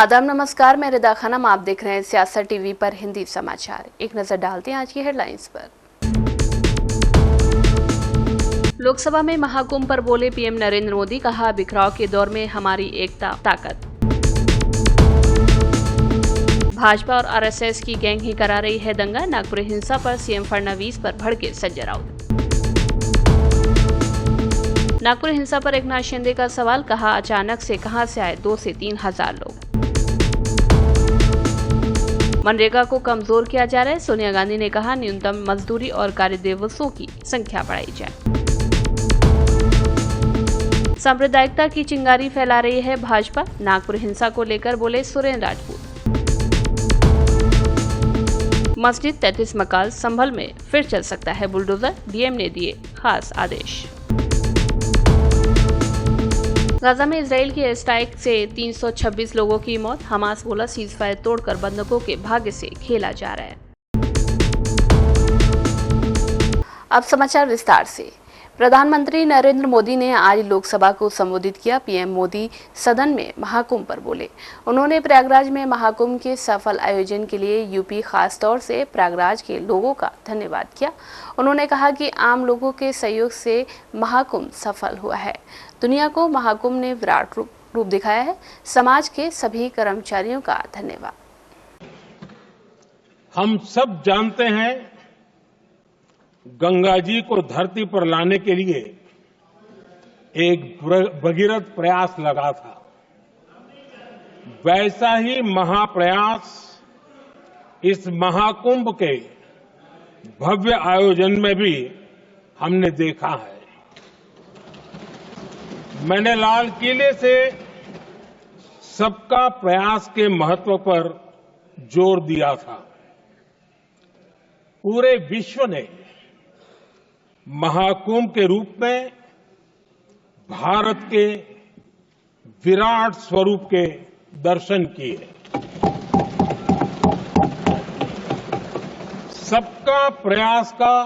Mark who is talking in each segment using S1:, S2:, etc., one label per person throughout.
S1: आदाब नमस्कार, मैं रिदा खानम। आप देख रहे हैं सियासत टीवी पर हिंदी समाचार। एक नजर डालते हैं आज की हेडलाइंस पर। लोकसभा में महाकुंभ पर बोले पीएम नरेंद्र मोदी, कहा बिखराव के दौर में हमारी एकता ताकत। भाजपा और आरएसएस की गैंग ही करा रही है दंगा, नागपुर हिंसा पर सीएम फडणवीस पर भड़के संजय राउत। नागपुर हिंसा पर एकनाथ शिंदे का सवाल, कहा अचानक से कहां से आए 2 से 3 हजार लोग। मनरेगा को कमजोर किया जा रहा है, सोनिया गांधी ने कहा न्यूनतम मजदूरी और कार्य दिवसों की संख्या बढ़ाई जाए। सांप्रदायिकता की चिंगारी फैला रही है भाजपा, नागपुर हिंसा को लेकर बोले सुरेंद्र राजपूत। मस्जिद 33 मकाल संभल में फिर चल सकता है बुलडोजर, डीएम ने दिए खास आदेश। गाजा में इजराइल की एयर स्ट्राइक से 326 लोगों की मौत, हमास बोला सीजफायर तोड़कर बंधकों के भाग्य से खेला जा रहा है। अब समाचार विस्तार से। प्रधानमंत्री नरेंद्र मोदी ने आज लोकसभा को संबोधित किया। पीएम मोदी सदन में महाकुंभ पर बोले। उन्होंने प्रयागराज में महाकुंभ के सफल आयोजन के लिए यूपी खास तौर से प्रयागराज के लोगों का धन्यवाद किया। उन्होंने कहा कि आम लोगों के सहयोग से महाकुंभ सफल हुआ है। दुनिया को महाकुंभ ने विराट रूप दिखाया है। समाज के सभी कर्मचारियों का धन्यवाद।
S2: हम सब जानते हैं, गंगा जी को धरती पर लाने के लिए एक भगीरथ प्रयास लगा था। वैसा ही महाप्रयास इस महाकुंभ के भव्य आयोजन में भी हमने देखा है। मैंने लाल किले से सबका प्रयास के महत्व पर जोर दिया था। पूरे विश्व ने महाकुंभ के रूप में भारत के विराट स्वरूप के दर्शन किए। सबका प्रयास का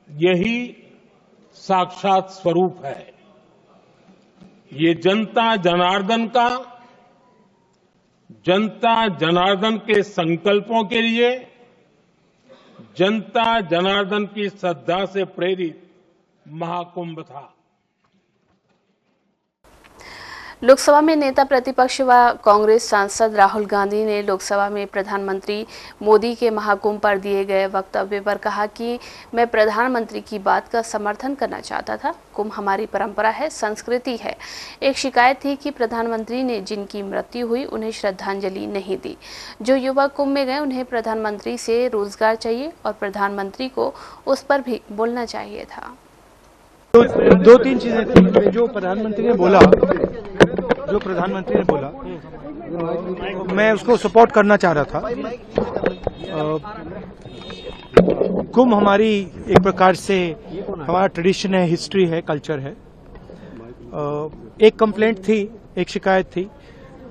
S2: यही साक्षात स्वरूप है। ये जनता जनार्दन के संकल्पों के लिए, जनता जनार्दन की श्रद्धा से प्रेरित महाकुंभ था।
S1: लोकसभा में नेता प्रतिपक्ष व कांग्रेस सांसद राहुल गांधी ने लोकसभा में प्रधानमंत्री मोदी के महाकुंभ पर दिए गए वक्तव्य पर कहा कि मैं प्रधानमंत्री की बात का समर्थन करना चाहता था। कुंभ हमारी परंपरा है, संस्कृति है। एक शिकायत थी कि प्रधानमंत्री ने जिनकी मृत्यु हुई उन्हें श्रद्धांजलि नहीं दी। जो युवा कुंभ में गए उन्हें प्रधानमंत्री से रोजगार चाहिए और प्रधानमंत्री को उस पर भी बोलना चाहिए था।
S3: दो तीन चीजें थी जो प्रधानमंत्री ने बोला, मैं उसको सपोर्ट करना चाह रहा था। कुंभ हमारी एक प्रकार से हमारा ट्रेडिशन है, हिस्ट्री है, कल्चर है। एक कंप्लेंट थी, एक शिकायत थी,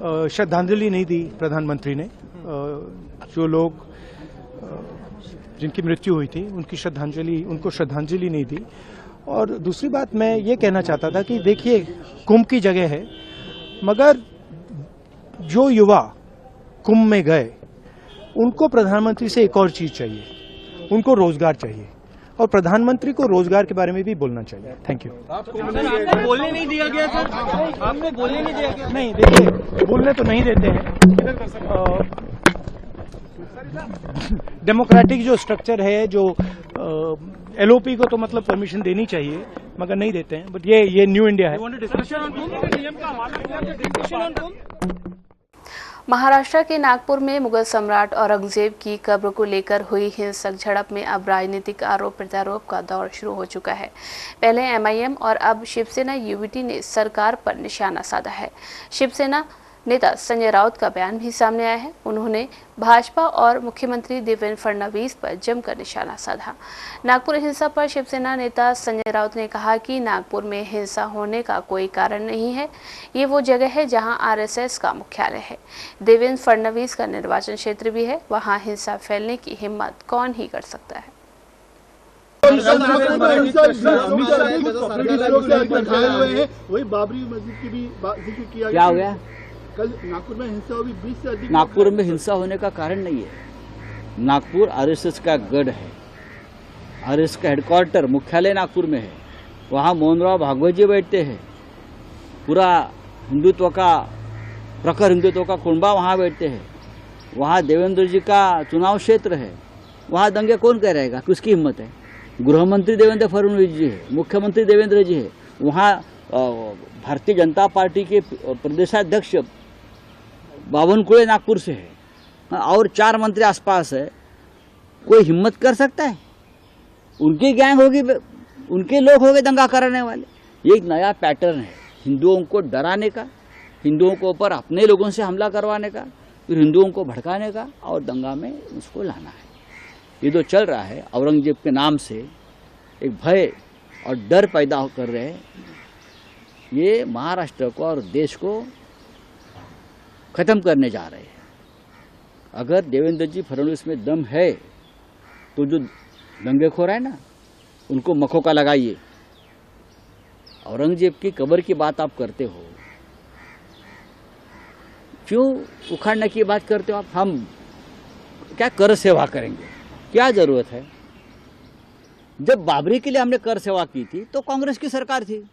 S3: श्रद्धांजलि नहीं दी प्रधानमंत्री ने। जो लोग जिनकी मृत्यु हुई थी उनको श्रद्धांजलि नहीं दी। और दूसरी बात मैं ये कहना चाहता था कि देखिए, कुंभ की जगह है, मगर जो युवा कुंभ में गए उनको प्रधानमंत्री से एक और चीज चाहिए, उनको रोजगार चाहिए और प्रधानमंत्री को रोजगार के बारे में भी बोलना चाहिए। Thank you.
S4: आपको बोलने नहीं दिया गया सर? आपको बोलने नहीं दिया गया?
S3: नहीं, देखिए, बोलने तो नहीं देते हैं। डेमोक्रेटिक जो स्ट्रक्चर है, जो एलओपी को तो मतलब परमिशन देनी चाहिए, मगर नहीं देते हैं। बट ये न्यू इंडिया है।
S1: महाराष्ट्र के नागपुर में मुगल सम्राट औरंगजेब की कब्र को लेकर हुई हिंसक झड़प में अब राजनीतिक आरोप प्रत्यारोप का दौर शुरू हो चुका है। पहले एमआईएम और अब शिवसेना यूबीटी ने सरकार पर निशाना साधा है। शिवसेना नेता संजय राउत का बयान भी सामने आया है। उन्होंने भाजपा और मुख्यमंत्री देवेंद्र फडणवीस पर जमकर निशाना साधा। नागपुर हिंसा पर शिवसेना नेता संजय राउत ने कहा कि नागपुर में हिंसा होने का कोई कारण नहीं है। ये वो जगह है जहां आरएसएस का मुख्यालय है। देवेंद्र फडणवीस का निर्वाचन क्षेत्र भी है, वहां हिंसा फैलने की हिम्मत कौन ही कर सकता है।
S5: वही बाबरी मस्जिद की भी जिक्र किया।
S4: क्या हो गया?
S5: कल नागपुर में हिंसा हुई, 20 से अधिक।
S6: नागपुर में हिंसा होने का कारण नहीं है। नागपुर आरएसएस का गढ़ है, आरएसएस का हेडक्वार्टर मुख्यालय नागपुर में है। वहाँ मोहनराव भागवत जी बैठते हैं। पूरा हिंदुत्व का प्रखर हिंदुत्व का कुंबा वहाँ बैठते हैं। वहाँ देवेंद्र जी का चुनाव क्षेत्र है। वहाँ दंगे कौन कह रहेगा कि उसकी हिम्मत है? गृह मंत्री देवेंद्र फडणवीस जी है, मुख्यमंत्री देवेंद्र जी है। वहाँ भारतीय जनता पार्टी के प्रदेशाध्यक्ष बावनकुळे नागपुर से है और 4 मंत्री आसपास है। कोई हिम्मत कर सकता है? उनकी गैंग होगी, उनके लोग होंगे दंगा कराने वाले। ये एक नया पैटर्न है हिंदुओं को डराने का, हिंदुओं को ऊपर अपने लोगों से हमला करवाने का, फिर हिंदुओं को भड़काने का और दंगा में उसको लाना है। ये जो चल रहा है औरंगजेब के नाम से एक भय और डर पैदा कर रहे हैं, ये महाराष्ट्र को और देश को खत्म करने जा रहे हैं। अगर देवेंद्र जी फडणवीस में दम है तो जो दंगेखोर है ना, उनको मखौका लगाइए। औरंगजेब की कब्र की बात आप करते हो, क्यों उखाड़ने की बात करते हो आप? हम क्या कर सेवा करेंगे? क्या जरूरत है? जब बाबरी के लिए हमने कर सेवा की थी तो कांग्रेस की सरकार थी।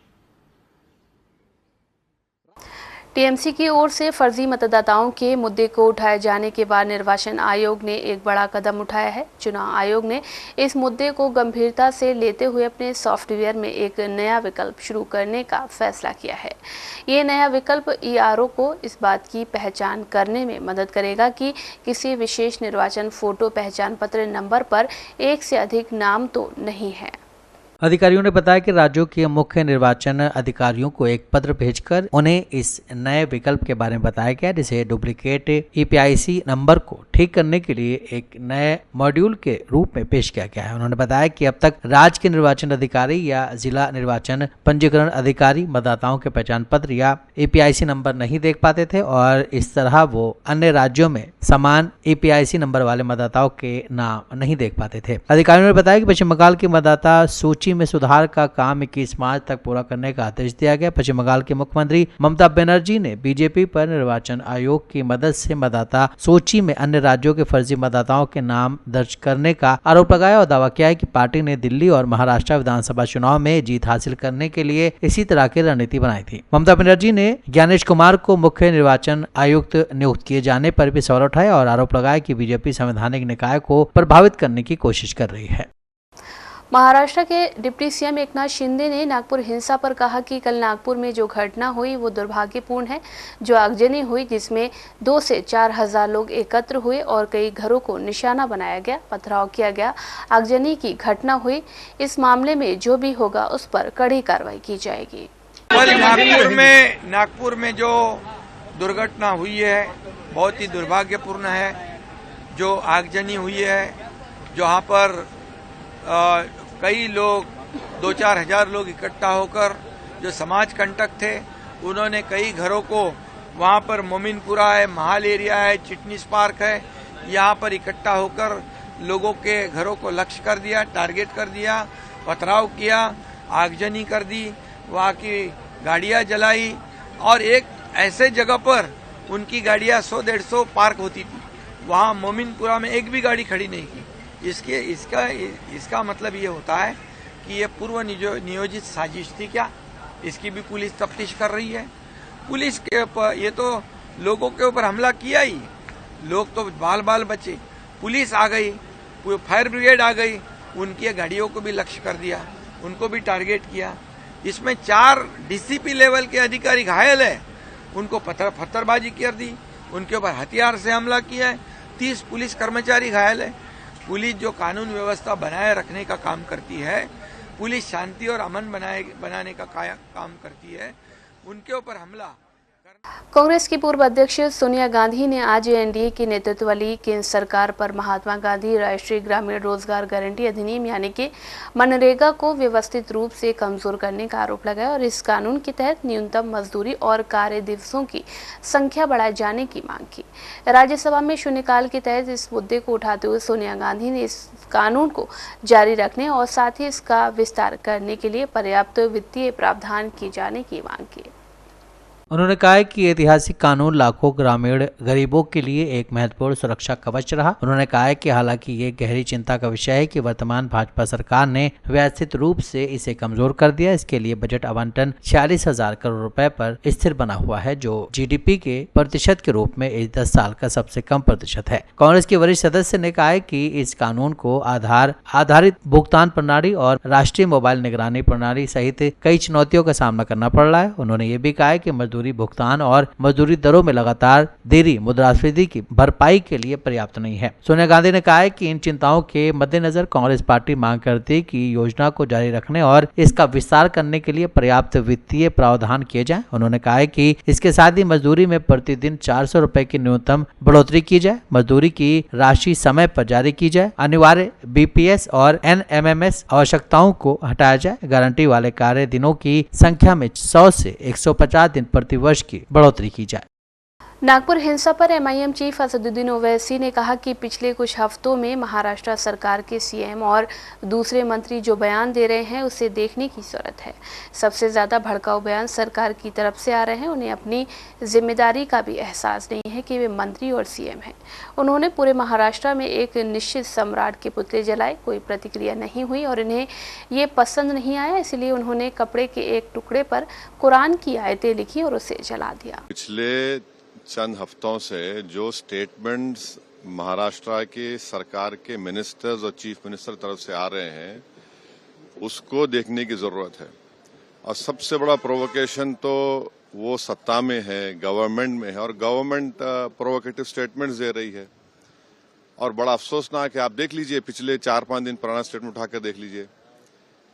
S1: टीएमसी की ओर से फर्जी मतदाताओं के मुद्दे को उठाए जाने के बाद निर्वाचन आयोग ने एक बड़ा कदम उठाया है। चुनाव आयोग ने इस मुद्दे को गंभीरता से लेते हुए अपने सॉफ्टवेयर में एक नया विकल्प शुरू करने का फैसला किया है। ये नया विकल्प ईआरओ को इस बात की पहचान करने में मदद करेगा कि किसी विशेष निर्वाचन फोटो पहचान पत्र नंबर पर एक से अधिक नाम तो नहीं है।
S7: अधिकारियों ने बताया कि राज्यों के मुख्य निर्वाचन अधिकारियों को एक पत्र भेजकर उन्हें इस नए विकल्प के बारे में बताया गया, जिसे डुप्लीकेट ईपीआईसी नंबर को ठीक करने के लिए एक नए मॉड्यूल के रूप में पेश किया गया है। उन्होंने बताया कि अब तक राज्य के निर्वाचन अधिकारी या जिला निर्वाचन पंजीकरण अधिकारी मतदाताओं के पहचान पत्र या ईपीआईसी नंबर नहीं देख पाते थे और इस तरह वो अन्य राज्यों में समान ईपीआईसी नंबर वाले मतदाताओं के नाम नहीं देख पाते थे। अधिकारियों ने बताया कि पश्चिम बंगाल की मतदाता सूची में सुधार का काम 21 मार्च तक पूरा करने का आदेश दिया गया। पश्चिम बंगाल के मुख्यमंत्री ममता बनर्जी ने बीजेपी पर निर्वाचन आयोग की मदद से मतदाता सूची में अन्य राज्यों के फर्जी मतदाताओं के नाम दर्ज करने का आरोप लगाया और दावा किया है कि पार्टी ने दिल्ली और महाराष्ट्र विधानसभा चुनाव में जीत हासिल करने के लिए इसी तरह की रणनीति बनाई थी। ममता बनर्जी ने ज्ञानेश कुमार को मुख्य निर्वाचन आयुक्त नियुक्त किए जाने पर भी सवाल उठाया और आरोप लगाया कि बीजेपी संवैधानिक निकाय को प्रभावित करने की कोशिश कर रही है।
S1: महाराष्ट्र के डिप्टी सीएम एकनाथ शिंदे ने नागपुर हिंसा पर कहा कि कल नागपुर में जो घटना हुई वो दुर्भाग्यपूर्ण है। जो आगजनी हुई जिसमें 2 से 4 हजार लोग एकत्र हुए और कई घरों को निशाना बनाया गया, पथराव किया गया, आगजनी की घटना हुई। इस मामले में जो भी होगा उस पर कड़ी कार्रवाई की जाएगी।
S8: नागपुर में जो दुर्घटना हुई है बहुत ही दुर्भाग्यपूर्ण है। जो आगजनी हुई है, जहाँ पर कई लोग 2-4 हजार लोग इकट्ठा होकर जो समाज कंटक थे, उन्होंने कई घरों को वहाँ पर मोमिनपुरा है, महाल एरिया है, चिटनीस पार्क है, यहाँ पर इकट्ठा होकर लोगों के घरों को लक्ष्य कर दिया, टारगेट कर दिया, पथराव किया, आगजनी कर दी, वहाँ की गाड़ियाँ जलाई और एक ऐसे जगह पर उनकी गाड़ियाँ 100-150 पार्क होती थी, वहाँ मोमिनपुरा में एक भी गाड़ी खड़ी नहीं की। इसका मतलब ये होता है कि ये पूर्व नियोजित साजिश थी क्या? इसकी भी पुलिस तफ्तीश कर रही है। पुलिस के ऊपर ये तो लोगों के ऊपर हमला किया ही, लोग तो बाल बाल बचे। पुलिस आ गई, फायर ब्रिगेड आ गई, उनकी गाड़ियों को भी लक्ष्य कर दिया, उनको भी टारगेट किया। इसमें 4 डीसीपी लेवल के अधिकारी घायल है, उनको पत्थरबाजी कर दी, उनके ऊपर हथियार से हमला किया है। 30 पुलिस कर्मचारी घायल है। पुलिस जो कानून व्यवस्था बनाए रखने का काम करती है, पुलिस शांति और अमन बनाने का काम करती है, उनके ऊपर हमला।
S1: कांग्रेस की पूर्व अध्यक्ष सोनिया गांधी ने आज एनडीए की नेतृत्व वाली केंद्र सरकार पर महात्मा गांधी राष्ट्रीय ग्रामीण रोजगार गारंटी अधिनियम यानी कि मनरेगा को व्यवस्थित रूप से कमजोर करने का आरोप लगाया और इस कानून के तहत न्यूनतम मजदूरी और कार्य दिवसों की संख्या बढ़ाए जाने की मांग की। राज्यसभा में शून्यकाल के तहत इस मुद्दे को उठाते हुए सोनिया गांधी ने इस कानून को जारी रखने और साथ ही इसका विस्तार करने के लिए पर्याप्त वित्तीय प्रावधान किए जाने की मांग की।
S7: उन्होंने कहा है कि ऐतिहासिक कानून लाखों ग्रामीण गरीबों के लिए एक महत्वपूर्ण सुरक्षा कवच रहा। उन्होंने कहा है कि हालांकि ये गहरी चिंता का विषय है कि वर्तमान भाजपा सरकार ने व्यवस्थित रूप से इसे कमजोर कर दिया। इसके लिए बजट आवंटन 46,000 करोड़ रुपए पर स्थिर बना हुआ है, जो जीडीपी के प्रतिशत के रूप में इस 10 साल का सबसे कम प्रतिशत है। कांग्रेस के वरिष्ठ सदस्य ने कहा है कि इस कानून को आधार आधारित भुगतान प्रणाली और राष्ट्रीय मोबाइल निगरानी प्रणाली सहित कई चुनौतियों का सामना करना पड़ रहा है। उन्होंने ये भी कहा है कि मजदूरी भुगतान और मजदूरी दरों में लगातार देरी मुद्रास्फीति की भरपाई के लिए पर्याप्त नहीं है। सोनिया गांधी ने कहा है कि इन चिंताओं के मद्देनजर कांग्रेस पार्टी मांग करती है कि योजना को जारी रखने और इसका विस्तार करने के लिए पर्याप्त वित्तीय प्रावधान किए जाएं। उन्होंने कहा है कि इसके साथ ही मजदूरी में प्रतिदिन 400 रुपए की न्यूनतम बढ़ोतरी की जाए, मजदूरी की राशि समय पर जारी की जाए, अनिवार्य बीपीएस और एनएमएमएस आवश्यकताओं को हटाया जाए, गारंटी वाले कार्य दिनों की संख्या में 100 से 150 दिन प्रति वर्ष की बढ़ोतरी की जाए।
S1: नागपुर हिंसा पर एमआईएम चीफ असदुद्दीन ओवैसी ने कहा कि पिछले कुछ हफ्तों में महाराष्ट्र सरकार के सीएम और दूसरे मंत्री जो बयान दे रहे हैं उसे देखने की जरूरत है। सबसे ज्यादा भड़काऊ बयान सरकार की तरफ से आ रहे हैं। उन्हें अपनी जिम्मेदारी का भी एहसास नहीं है कि वे मंत्री और सीएम हैं। उन्होंने पूरे महाराष्ट्र में एक निश्चित सम्राट के पुतले जलाए, कोई प्रतिक्रिया नहीं हुई और इन्हें ये पसंद नहीं आया, इसलिए उन्होंने कपड़े के एक टुकड़े पर कुरान की आयतें लिखी और उसे जला दिया।
S9: पिछले चंद हफ्तों से जो स्टेटमेंट्स महाराष्ट्र के सरकार के मिनिस्टर्स और चीफ मिनिस्टर तरफ से आ रहे हैं उसको देखने की जरूरत है। और सबसे बड़ा प्रोवोकेशन तो वो सत्ता में है, गवर्नमेंट में है, और गवर्नमेंट प्रोवोकेटिव स्टेटमेंट्स दे रही है। और बड़ा अफसोसनाक है, आप देख लीजिए पिछले 4-5 दिन पुराना स्टेटमेंट उठाकर देख लीजिए,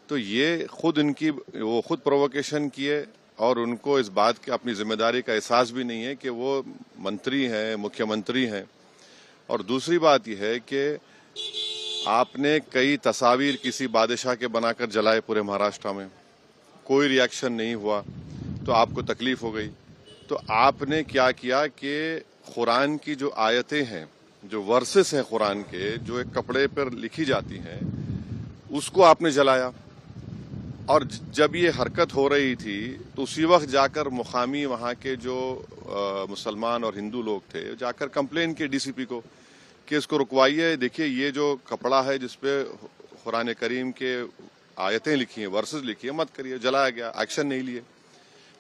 S9: तो ये खुद प्रोवोकेशन किए और उनको इस बात की अपनी जिम्मेदारी का एहसास भी नहीं है कि वो मंत्री हैं, मुख्यमंत्री हैं। और दूसरी बात यह है कि आपने कई तस्वीर किसी बादशाह के बनाकर जलाए पूरे महाराष्ट्र में, कोई रिएक्शन नहीं हुआ, तो आपको तकलीफ हो गई। तो आपने क्या किया कि कुरान की जो आयतें हैं, जो वर्सेस हैं कुरान के, जो एक कपड़े पर लिखी जाती हैं, उसको आपने जलाया। और जब ये हरकत हो रही थी तो उसी वक्त जाकर मुकामी वहाँ के जो मुसलमान और हिंदू लोग थे जाकर कंप्लेन किए डीसीपी को कि इसको रुकवाइए, देखिए ये जो कपड़ा है जिसपे कुरान करीम के आयतें लिखी हैं, वर्सेस लिखी है, मत करिए। जलाया गया, एक्शन नहीं लिए।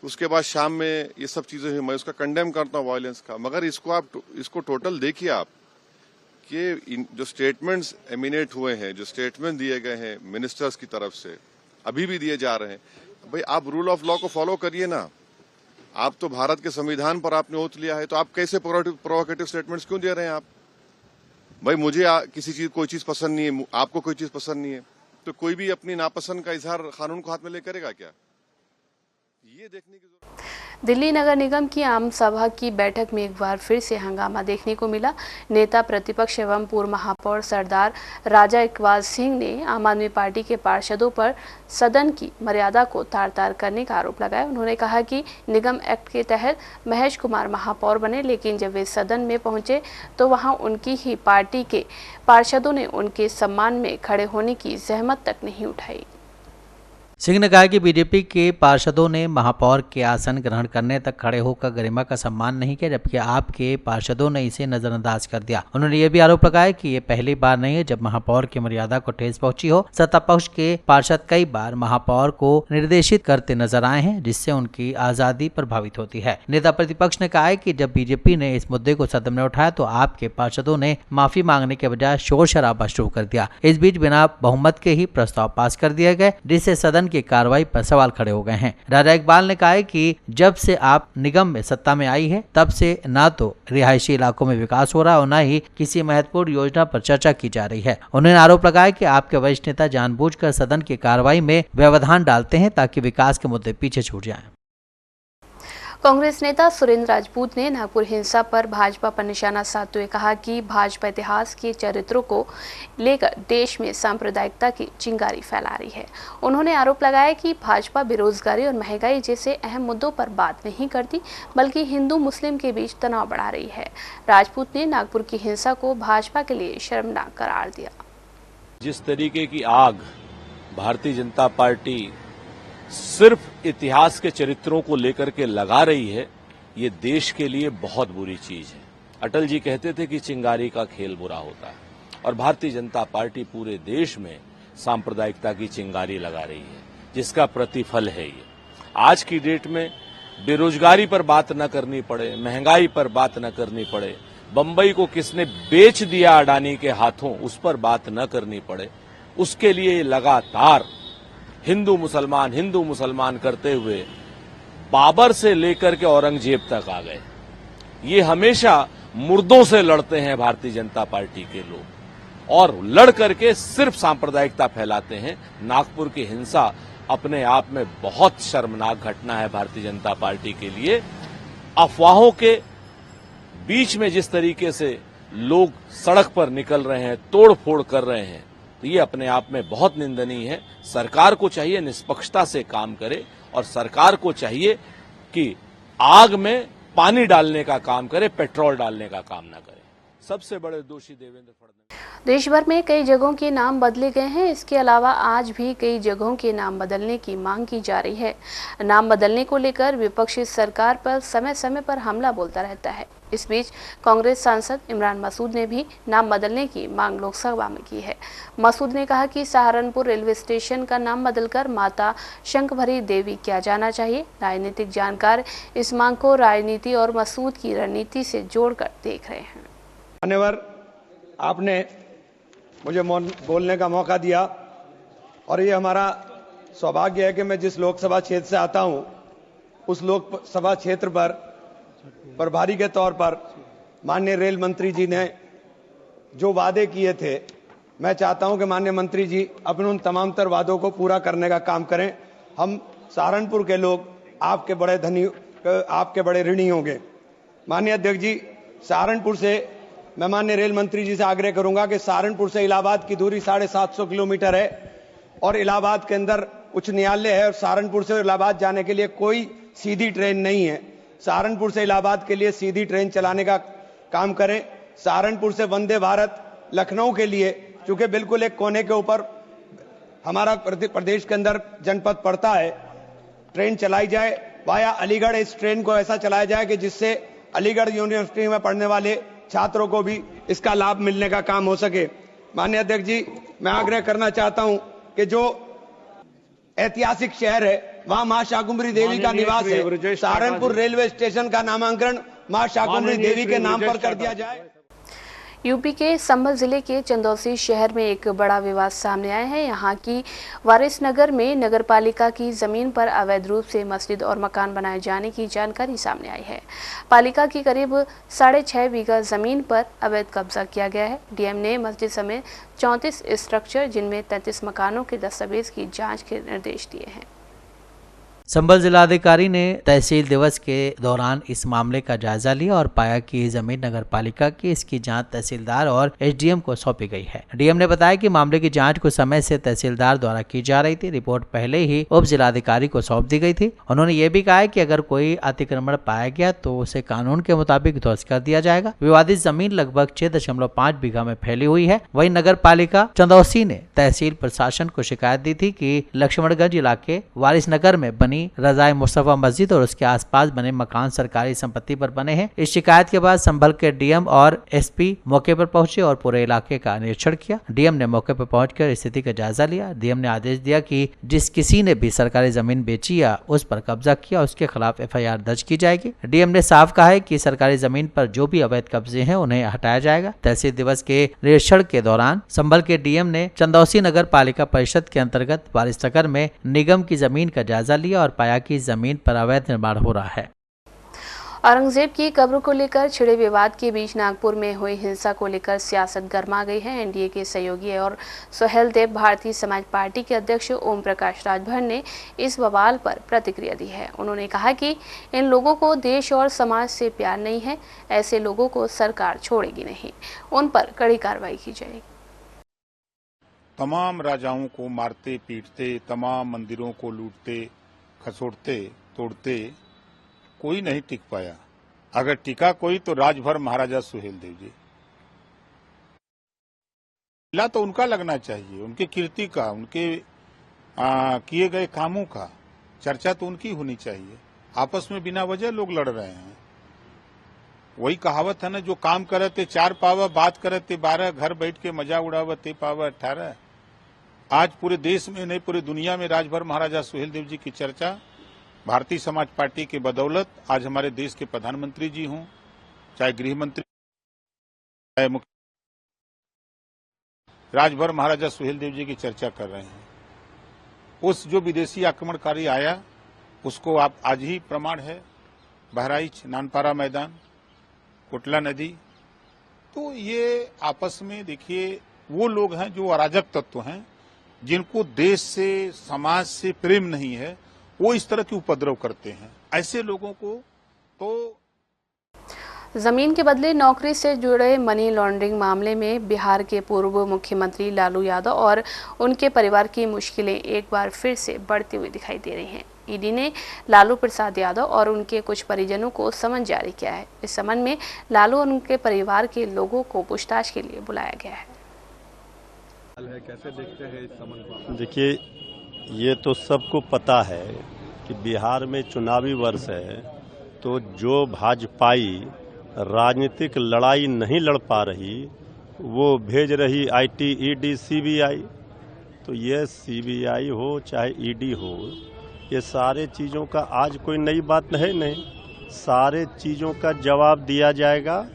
S9: उसके बाद शाम में ये सब चीजें हुई। मैं उसका कंडेम करता हूँ वायलेंस का, मगर इसको टोटल देखिए आप कि जो स्टेटमेंट्स एमिनेट हुए हैं, जो स्टेटमेंट दिए गए हैं मिनिस्टर्स की तरफ से, अभी भी दिए जा रहे हैं, भाई आप रूल ऑफ लॉ को फॉलो करिए ना। आप तो भारत के संविधान पर आपने ओथ लिया है, तो आप कैसे प्रोवोकेटिव स्टेटमेंट्स क्यों दे रहे हैं आप? भाई मुझे कोई चीज पसंद नहीं है, आपको कोई चीज पसंद नहीं है, तो कोई भी अपनी नापसंद का इजहार कानून को हाथ में ले करेगा क्या? ये देखने की
S1: दिल्ली नगर निगम की आम सभा की बैठक में एक बार फिर से हंगामा देखने को मिला। नेता प्रतिपक्ष एवं पूर्व महापौर सरदार राजा इकबाल सिंह ने आम आदमी पार्टी के पार्षदों पर सदन की मर्यादा को तार-तार करने का आरोप लगाया। उन्होंने कहा कि निगम एक्ट के तहत महेश कुमार महापौर बने, लेकिन जब वे सदन में पहुंचे तो वहां उनकी ही पार्टी के पार्षदों ने उनके सम्मान में खड़े होने की जहमत तक नहीं उठाई।
S7: सिंह ने कहा कि बीजेपी के पार्षदों ने महापौर के आसन ग्रहण करने तक खड़े होकर गरिमा का सम्मान नहीं किया, जबकि आपके पार्षदों ने इसे नजरअंदाज कर दिया। उन्होंने ये भी आरोप लगाया कि ये पहली बार नहीं है जब महापौर की मर्यादा को ठेस पहुंची हो। सत्ता पक्ष के पार्षद कई बार महापौर को निर्देशित करते नजर आए हैं, जिससे उनकी आजादी प्रभावित होती है। नेता प्रतिपक्ष ने कहा है कि जब बीजेपी ने इस मुद्दे को सदन में उठाया तो आपके पार्षदों ने माफी मांगने के बजाय शोर शराबा शुरू कर दिया। इस बीच बिना बहुमत के ही प्रस्ताव पास कर दिए गए, जिससे सदन की कार्रवाई पर सवाल खड़े हो गए हैं। राजा इकबाल ने कहा है कि जब से आप निगम में सत्ता में आई है तब से ना तो रिहायशी इलाकों में विकास हो रहा और न ही किसी महत्वपूर्ण योजना पर चर्चा की जा रही है। उन्होंने आरोप लगाया कि आपके वरिष्ठ नेता जानबूझकर सदन की कार्रवाई में व्यवधान डालते हैं ताकि विकास के मुद्दे पीछे छूट जाएं।
S1: कांग्रेस नेता सुरेंद्र राजपूत ने नागपुर हिंसा पर भाजपा पर निशाना साधते हुए कहा कि भाजपा इतिहास के चरित्रों को लेकर देश में सांप्रदायिकता की चिंगारी फैला रही है। उन्होंने आरोप लगाया कि भाजपा बेरोजगारी और महंगाई जैसे अहम मुद्दों पर बात नहीं करती, बल्कि हिंदू मुस्लिम के बीच तनाव बढ़ा रही है। राजपूत ने नागपुर की हिंसा को भाजपा के लिए शर्मनाक करार दिया।
S10: जिस तरीके की आग भारतीय जनता पार्टी सिर्फ इतिहास के चरित्रों को लेकर के लगा रही है, ये देश के लिए बहुत बुरी चीज है। अटल जी कहते थे कि चिंगारी का खेल बुरा होता है, और भारतीय जनता पार्टी पूरे देश में सांप्रदायिकता की चिंगारी लगा रही है, जिसका प्रतिफल है ये। आज की डेट में बेरोजगारी पर बात न करनी पड़े, महंगाई पर बात न करनी पड़े, बंबई को किसने बेच दिया अडानी के हाथों, उस पर बात न करनी पड़े, उसके लिए लगातार हिंदू मुसलमान करते हुए बाबर से लेकर के औरंगजेब तक आ गए। ये हमेशा मुर्दों से लड़ते हैं भारतीय जनता पार्टी के लोग, और लड़ करके सिर्फ सांप्रदायिकता फैलाते हैं। नागपुर की हिंसा अपने आप में बहुत शर्मनाक घटना है भारतीय जनता पार्टी के लिए। अफवाहों के बीच में जिस तरीके से लोग सड़क पर निकल रहे हैं, तोड़ फोड़ कर रहे हैं, तो ये अपने आप में बहुत निंदनीय है। सरकार को चाहिए निष्पक्षता से काम करे, और सरकार को चाहिए कि आग में पानी डालने का काम करे, पेट्रोल डालने का काम ना करे। सबसे बड़े दोषी देवेंद्र फडणवीस।
S1: देश भर में कई जगहों के नाम बदले गए हैं। इसके अलावा आज भी कई जगहों के नाम बदलने की मांग की जा रही है। नाम बदलने को लेकर विपक्षी सरकार पर समय समय पर हमला बोलता रहता है। इस बीच कांग्रेस सांसद इमरान मसूद ने भी नाम बदलने की मांग लोकसभा में की है। मसूद ने कहा कि सहारनपुर रेलवे स्टेशन का नाम बदलकर माता शंखभरी देवी किया जाना चाहिए। राजनीतिक जानकार इस मांग को राजनीति और मसूद की रणनीति से जोड़कर देख रहे हैं।
S11: मान्यवर, आपने मुझे बोलने का मौका दिया, और ये हमारा सौभाग्य है कि मैं जिस लोकसभा क्षेत्र से आता हूं, उस लोकसभा क्षेत्र पर प्रभारी के तौर पर माननीय रेल मंत्री जी ने जो वादे किए थे, मैं चाहता हूं कि माननीय मंत्री जी अपने उन तमाम तर वादों को पूरा करने का काम करें। हम सहारनपुर के लोग आपके बड़े ऋणी होंगे। माननीय अध्यक्ष जी, सहारनपुर से मैं माननीय रेल मंत्री जी से आग्रह करूंगा कि सहारनपुर से इलाहाबाद की दूरी 750 किलोमीटर है, और इलाहाबाद के अंदर उच्च न्यायालय है, और सहारनपुर से इलाहाबाद जाने के लिए कोई सीधी ट्रेन नहीं है। सहारनपुर से इलाहाबाद के लिए सीधी ट्रेन चलाने का काम करें। सहारनपुर से वंदे भारत लखनऊ के लिए, चूंकि बिल्कुल एक कोने के ऊपर हमारा प्रदेश के अंदर जनपद पड़ता है, ट्रेन चलाई जाए वाया अलीगढ़। इस ट्रेन को ऐसा चलाया जाए कि जिससे अलीगढ़ यूनिवर्सिटी में पढ़ने वाले छात्रों को भी इसका लाभ मिलने का काम हो सके। माननीय अध्यक्ष जी, मैं आग्रह करना चाहता हूं कि जो ऐतिहासिक शहर है, वहां मां शाकुंभरी देवी का निवास है। सहारनपुर रेलवे स्टेशन का नामांकन मां शाकुंभरी देवी के नाम पर कर दिया जाए।
S1: यूपी के संभल जिले के चंदौसी शहर में एक बड़ा विवाद सामने आया है। यहाँ की वारिसनगर में नगरपालिका की जमीन पर अवैध रूप से मस्जिद और मकान बनाए जाने की जानकारी सामने आई है। पालिका की करीब 6.5 बीघा जमीन पर अवैध कब्जा किया गया है। डीएम ने मस्जिद समेत 34 स्ट्रक्चर, जिनमें 33 मकानों के दस्तावेज की जाँच के निर्देश दिए हैं।
S7: संभल जिलाधिकारी ने तहसील दिवस के दौरान इस मामले का जायजा लिया और पाया कि जमीन नगर पालिका की, इसकी जांच तहसीलदार और एसडीएम को सौंपी गई है। डीएम ने बताया कि मामले की जांच कुछ समय से तहसीलदार द्वारा की जा रही थी। रिपोर्ट पहले ही उप जिलाधिकारी को सौंप दी गई थी। उन्होंने ये भी कहा कि अगर कोई अतिक्रमण पाया गया तो उसे कानून के मुताबिक ध्वस्त कर दिया जाएगा। विवादित जमीन लगभग 6.5 बीघा में फैली हुई है। वहीं नगर पालिका चंदौसी ने तहसील प्रशासन को शिकायत दी थी कि लक्ष्मणगंज इलाके वारिसनगर में बनी रजाए मुस्तफा मस्जिद और उसके आसपास बने मकान सरकारी संपत्ति पर बने हैं। इस शिकायत के बाद संभल के डीएम और एसपी मौके पर पहुंचे और पूरे इलाके का निरीक्षण किया। डीएम ने मौके पर पहुंचकर स्थिति का जायजा लिया। डीएम ने आदेश दिया कि जिस किसी ने भी सरकारी जमीन बेची या उस पर कब्जा किया, उसके खिलाफ एफआईआर दर्ज की जाएगी। डीएम ने साफ कहा है कि सरकारी जमीन पर जो भी अवैध कब्जे हैं उन्हें हटाया जाएगा। तहसील दिवस के निरीक्षण के दौरान संभल के डीएम ने चंदौसी नगर पालिका परिषद के अंतर्गत वारिसनगर में निगम की जमीन का जायजा लिया और पाया कि जमीन पर अवैध निर्माण हो रहा है।
S1: औरंगजेब की कब्र को लेकर छिड़े विवाद के बीच नागपुर में हुई हिंसा को लेकर सियासत गर्मा गई है। एनडीए के सहयोगी और सोहेल देव भारतीय समाज पार्टी के अध्यक्ष ओम प्रकाश राजभर ने इस बवाल पर प्रतिक्रिया दी है। उन्होंने कहा कि इन लोगों को देश और समाज से प्यार नहीं है, ऐसे लोगों को सरकार छोड़ेगी नहीं, उन पर कड़ी कार्रवाई की जाएगी।
S12: तमाम राजाओं को मारते पीटते, तमाम मंदिरों को लूटते खसोड़ते तोड़ते कोई नहीं टिक पाया। अगर टिका कोई तो राजभर महाराजा सुहेल देव जी। ला तो उनका लगना चाहिए, उनके कीर्ति का, उनके किए गए कामों का। चर्चा तो उनकी होनी चाहिए। आपस में बिना वजह लोग लड़ रहे हैं। वही कहावत है ना, जो काम करे ते 4 पावा, बात करे ते 12, घर बैठ के मजा उड़ावा ते पावा 18। आज पूरे देश में नहीं, पूरी दुनिया में राजभर महाराजा सुहेलदेव जी की चर्चा भारतीय समाज पार्टी के बदौलत आज हमारे देश के प्रधानमंत्री जी हों, चाहे गृह मंत्री, चाहे मुख्य, राजभर महाराजा सुहेलदेव जी की चर्चा कर रहे हैं। उस जो विदेशी आक्रमणकारी आया उसको आप आज ही प्रमाण है, बहराइच, नानपारा मैदान, कोटला नदी। तो ये आपस में देखिए वो लोग हैं जो अराजक तत्व हैं, जिनको देश से समाज से प्रेम नहीं है, वो इस तरह के उपद्रव करते हैं। ऐसे लोगों को तो
S1: जमीन के बदले नौकरी से जुड़े मनी लॉन्ड्रिंग मामले में बिहार के पूर्व मुख्यमंत्री लालू यादव और उनके परिवार की मुश्किलें एक बार फिर से बढ़ती हुई दिखाई दे रही हैं। ईडी ने लालू प्रसाद यादव और उनके कुछ परिजनों को समन जारी किया है। इस समन में लालू और उनके परिवार के लोगों को पूछताछ के लिए बुलाया गया है।
S13: कैसे देखते हैं इस समन को?
S14: देखिए, ये तो सबको पता है कि बिहार में चुनावी वर्ष है, तो जो भाजपाई राजनीतिक लड़ाई नहीं लड़ पा रही वो भेज रही आईटी, ईडी, सीबीआई। तो ये सीबीआई हो चाहे ईडी हो, ये सारे चीज़ों का आज कोई नई बात है नहीं, सारे चीज़ों का जवाब दिया जाएगा।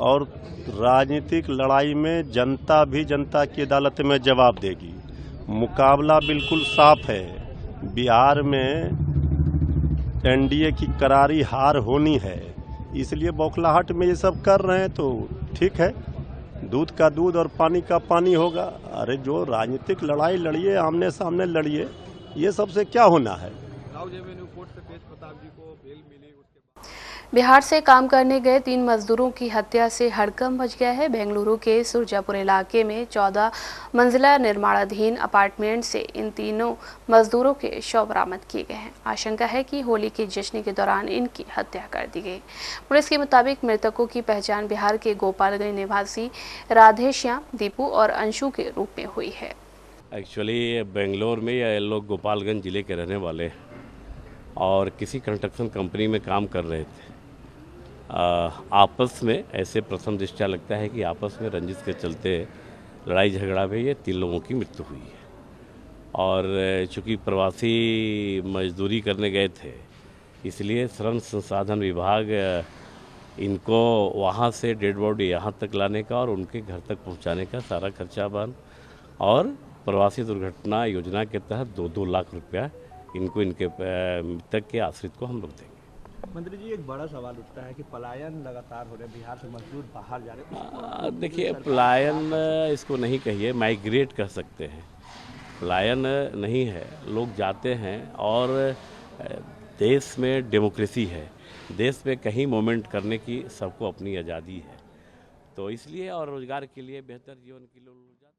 S14: और राजनीतिक लड़ाई में जनता भी जनता की अदालत में जवाब देगी। मुकाबला बिल्कुल साफ है। बिहार में एनडीए की करारी हार होनी है, इसलिए बौखलाहट में ये सब कर रहे हैं। तो ठीक है, दूध का दूध और पानी का पानी होगा। अरे जो राजनीतिक लड़ाई लड़िए, आमने सामने लड़िए, ये सबसे क्या होना है।
S1: बिहार से काम करने गए 3 मजदूरों की हत्या से हड़कंप मच गया है। बेंगलुरु के सुरजापुर इलाके में 14 मंजिला निर्माणाधीन अपार्टमेंट से इन तीनों मजदूरों के शव बरामद किए गए हैं। आशंका है कि होली के जश्न के दौरान इनकी हत्या कर दी गई। पुलिस के मुताबिक मृतकों की पहचान बिहार के गोपालगंज निवासी राधेश्याम, दीपू और अंशु के रूप में हुई है।
S15: एक्चुअली बेंगलोर में ये लोग गोपालगंज जिले के रहने वाले हैं और किसी कंस्ट्रक्शन कंपनी में काम कर रहे थे। आपस में ऐसे प्रथम दृष्टया लगता है कि आपस में रंजिश के चलते लड़ाई झगड़ा में ये 3 लोगों की मृत्यु हुई है। और चूँकि प्रवासी मजदूरी करने गए थे, इसलिए श्रम संसाधन विभाग इनको वहाँ से डेड बॉडी यहाँ तक लाने का और उनके घर तक पहुँचाने का सारा खर्चा बन, और प्रवासी दुर्घटना योजना के तहत 2-2 लाख रुपया इनको, इनके मृतक के आश्रित को हम लोग देंगे।
S13: मंत्री जी, एक बड़ा सवाल उठता है कि पलायन लगातार हो रहे, बिहार से मजदूर बाहर जा रहे हैं।
S15: देखिए, पलायन इसको नहीं कहिए, माइग्रेट कह सकते हैं। पलायन नहीं है, लोग जाते हैं। और देश में डेमोक्रेसी है, देश में कहीं मूवमेंट करने की सबको अपनी आज़ादी है, तो इसलिए और रोजगार के लिए, बेहतर जीवन के लिए लोग जाता है।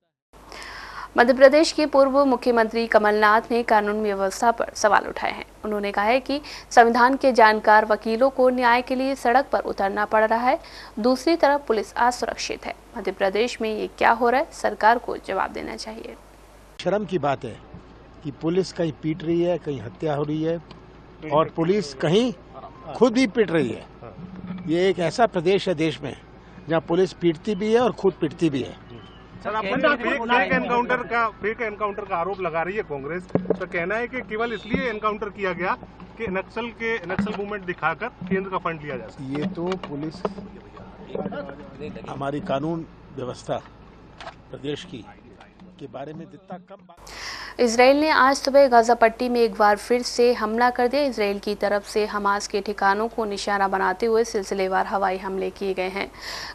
S1: मध्य प्रदेश के पूर्व मुख्यमंत्री कमलनाथ ने कानून व्यवस्था पर सवाल उठाए हैं। उन्होंने कहा है कि संविधान के जानकार वकीलों को न्याय के लिए सड़क पर उतरना पड़ रहा है, दूसरी तरफ पुलिस असुरक्षित है। मध्य प्रदेश में ये क्या हो रहा है, सरकार को जवाब देना चाहिए।
S3: शर्म की बात है कि पुलिस कहीं पीट रही है, कहीं हत्या हो रही है, और पुलिस कहीं खुद भी पीट रही है। ये एक ऐसा प्रदेश है देश में जहाँ पुलिस पीटती भी है और खुद पीटती भी है।
S16: सर, आप फेक एनकाउंटर का आरोप लगा रही है कांग्रेस। तो कहना है कि केवल इसलिए एनकाउंटर किया गया कि नक्सल मूवमेंट दिखाकर केंद्र का फंड लिया जा सके।
S3: ये तो पुलिस, हमारी कानून व्यवस्था प्रदेश की के बारे में जितना कम बात।
S1: इजराइल ने आज सुबह गाजा पट्टी में एक बार फिर से हमला कर दिया। इजराइल की तरफ से हमास के ठिकानों को निशाना बनाते हुए सिलसिलेवार हवाई हमले किए गए हैं।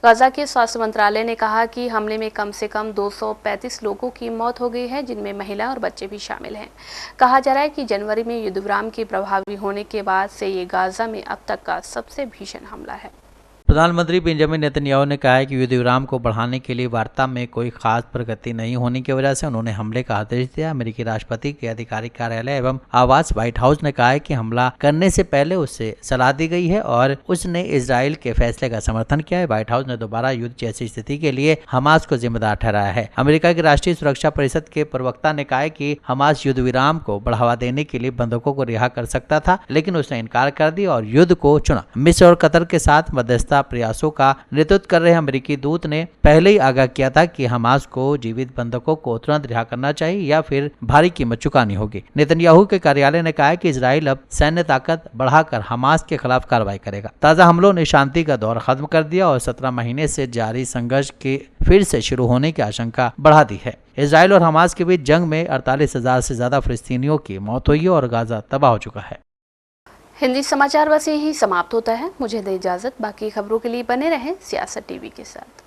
S1: गाजा के स्वास्थ्य मंत्रालय ने कहा कि हमले में कम से कम 235 लोगों की मौत हो गई है, जिनमें महिला और बच्चे भी शामिल हैं। कहा जा रहा है कि जनवरी में युद्धविराम के प्रभावी होने के बाद से ये गाजा में अब तक का सबसे भीषण हमला है।
S7: प्रधानमंत्री बेंजामिन नेतन्याहू ने कहा है कि युद्ध विराम को बढ़ाने के लिए वार्ता में कोई खास प्रगति नहीं होने की वजह से उन्होंने हमले का आदेश दिया। अमेरिकी राष्ट्रपति के आधिकारिक कार्यालय एवं आवास व्हाइट हाउस ने कहा है कि हमला करने से पहले उससे सलाह दी गई है और उसने इजराइल के फैसले का समर्थन किया है। व्हाइट हाउस ने दोबारा युद्ध जैसी स्थिति के लिए हमास को जिम्मेदार ठहराया है। अमेरिका की राष्ट्रीय सुरक्षा परिषद के प्रवक्ता ने कहा है कि हमास युद्ध विराम को बढ़ावा देने के लिए बंधकों को रिहा कर सकता था, लेकिन उसने इनकार कर दिया और युद्ध को चुना। मिस्र और कतर के साथ मध्यस्थता प्रयासों का नेतृत्व कर रहे अमेरिकी दूत ने पहले ही आगाह किया था कि हमास को जीवित बंधकों को तुरंत रिहा करना चाहिए या फिर भारी कीमत चुकानी होगी। नेतन्याहू के कार्यालय ने कहा है कि इजराइल अब सैन्य ताकत बढ़ाकर हमास के खिलाफ कार्रवाई करेगा। ताजा हमलों ने शांति का दौर खत्म कर दिया और 17 महीने से जारी संघर्ष के फिर से शुरू होने की आशंका बढ़ा दी है। इजराइल और हमास के बीच जंग में 48,000 से ज्यादा फिलिस्तीनियों की मौत हुई है और गाजा तबाह हो चुका है।
S1: हिंदी समाचार बस यही समाप्त होता है। मुझे दे इजाजत। बाकी खबरों के लिए बने रहें सियासत टीवी के साथ।